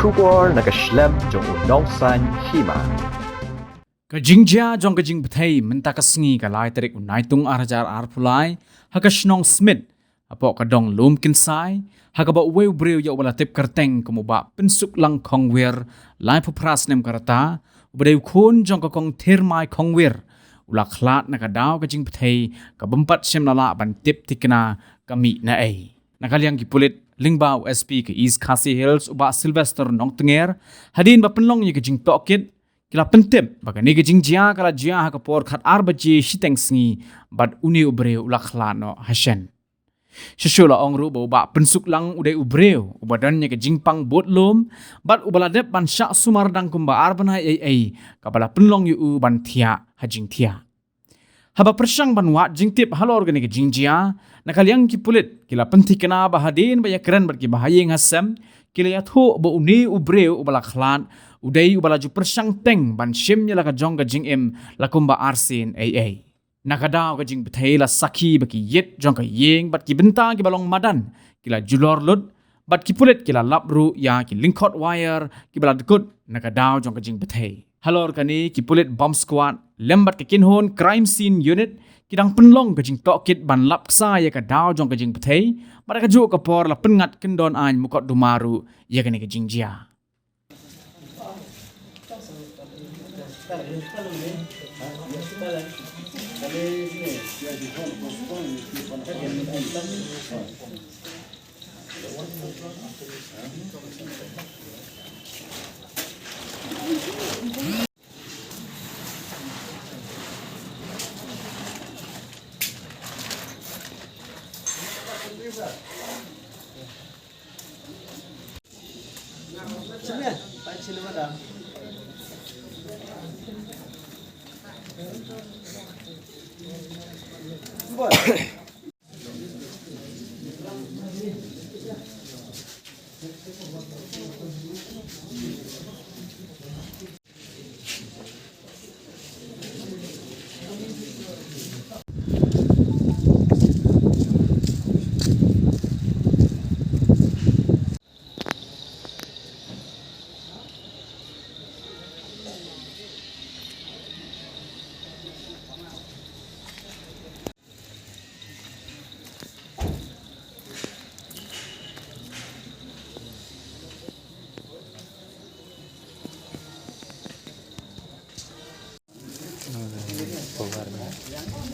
sugar na ka shlem jong unong san hima. Kajingja jong kajing bethai menta kasngi ka lai tarik unai tung arajar arpulai hakashnong smith apo kadong lum kinsai hakaba weu breu ya wala tip kerteng kumuba pensuk lang kongwer lai pupras nem karata ubdeu khun jong kong thermai kongwer ula khlat na kadaw kajing bethai ka bempat sem lala ban tip tikna kami na ai nakaliang kipulit lingbao SP ke East Khasi Hills uba Sylvester nong tenger hadin ba penlong ye kajing tokit kila pentip bagani ke jingjia kala jia ha kapor khat arbaji shiteng sngi bad uni ubre ulakhlano hashen shishula ongru ba pensuk lang udai ubreu ubadannya ke jingpang botlom bad ubaladep ban syak sumar dang kumba arbana ai kabala penlong yu ban thia hajing thia haba persang ban wat jingtip halo organi ke jingjia nakaliang ki pulit kila penti kena bahadin ba yakran bad ki bahayeng hasam kila yatho ba uni ubreu ubalakhlan udai ubalaju persang teng ban shimnya la ka jong ka jing em la kumba arsin ai nakadaw ka jing bethai la sakhi baki yet jong ka yeng bat ki bentang ki balong madan kila julor lut bat ki pulet kila lapru ya ki linkot wire ki balad kut nakadaw jong ka jing bethai halor kani ki pulet bomb squad lembat ka kinhon crime scene unit kidang penlong ka jing tokit ban lapsa ya ka daw jong ka jing bethai bara ka ju ka por la pengat kendon an mukot dumaru ya kani ka jing jia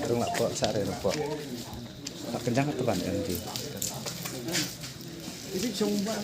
Rung lapok sare lapok. Tak kencang teban nanti. Ini coba.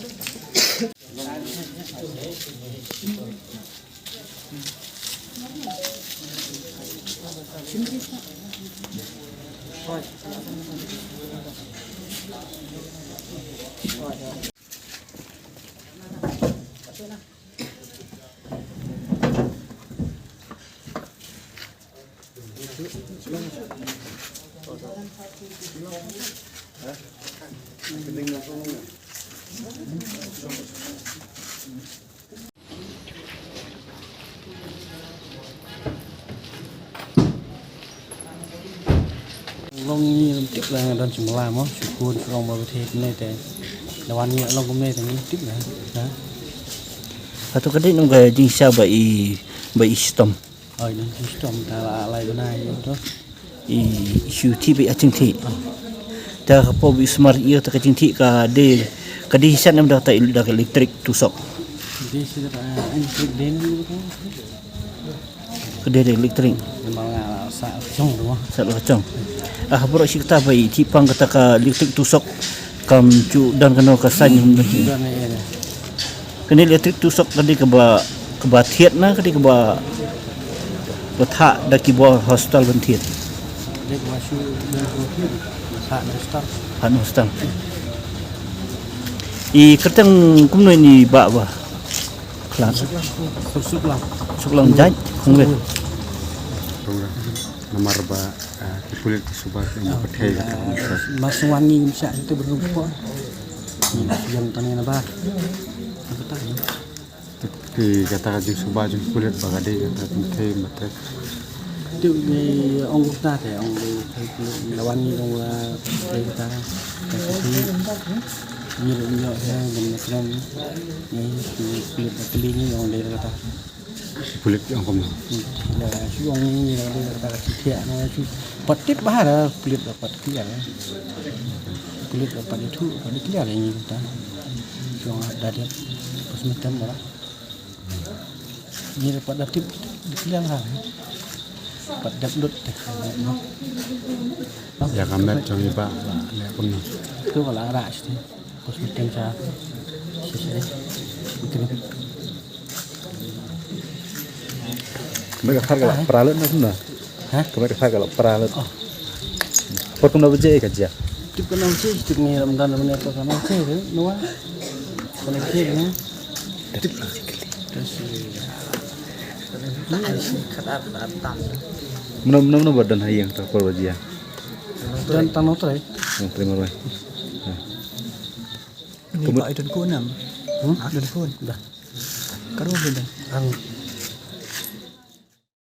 Long ni tip là dan semula mo syukur long ba bethe ni te lawan ni long kum ni tang tip na ha atau kadang nung gaya jing sia bai sistem oi dan sistem ta la lai bana yo to isu ti bai acing ti dah po bi smart ia ta kacing ti ka de kadi hisan nam dah ta elektrik tusok di sini ta elektrik den kede elektrik memang sa chong do sa lo chong bro si kita bai ti pang kata ka elektrik tusok kam cu dan kena kasan dan ni kene elektrik tusok kadi ke ba thiet na kadi ke ba tha da ki bo hostel ban thiet dek masuk dan profil sa na start anu hostel kertang kumno ni ba kelas suklang jaj kongwe Nomor ba kulit subak yang pakai maswani bisa itu berlupa yang tanya ba apa tanya tapi kata kajing subak jeng kulit bagade kata pakai mata itu ni orang kita te orang lawani orang kita minyak saya dan macam ni kulit keling yang dia kata kulit yang kamu là chú ông như là đây là ta chỉ thiện nó chú bật tiếp ba là kulit dapat kia kulit dapat itu kulit kia là như ta chú ông ada dia pas macam lah ni dapat dapat kia lah dapat dapat ya kamet trong iba lẹ con nào itu kalau ada sih pas macam saya sih mungkin Mereka far kalau peralat na sunda. hả Mereka far kalau peralat. Pot kum na buje kerja. tiếp cái năm chơi tiếp này Ramadan năm nay có cái năm chơi đấy đúng không cái năm chơi nhá tiếp terus Mana badan hari yang terpol bajia. dan tanah terai Yang terima kasih. Ini Pak Idun Kunam. dan pun dah Karo ben. ang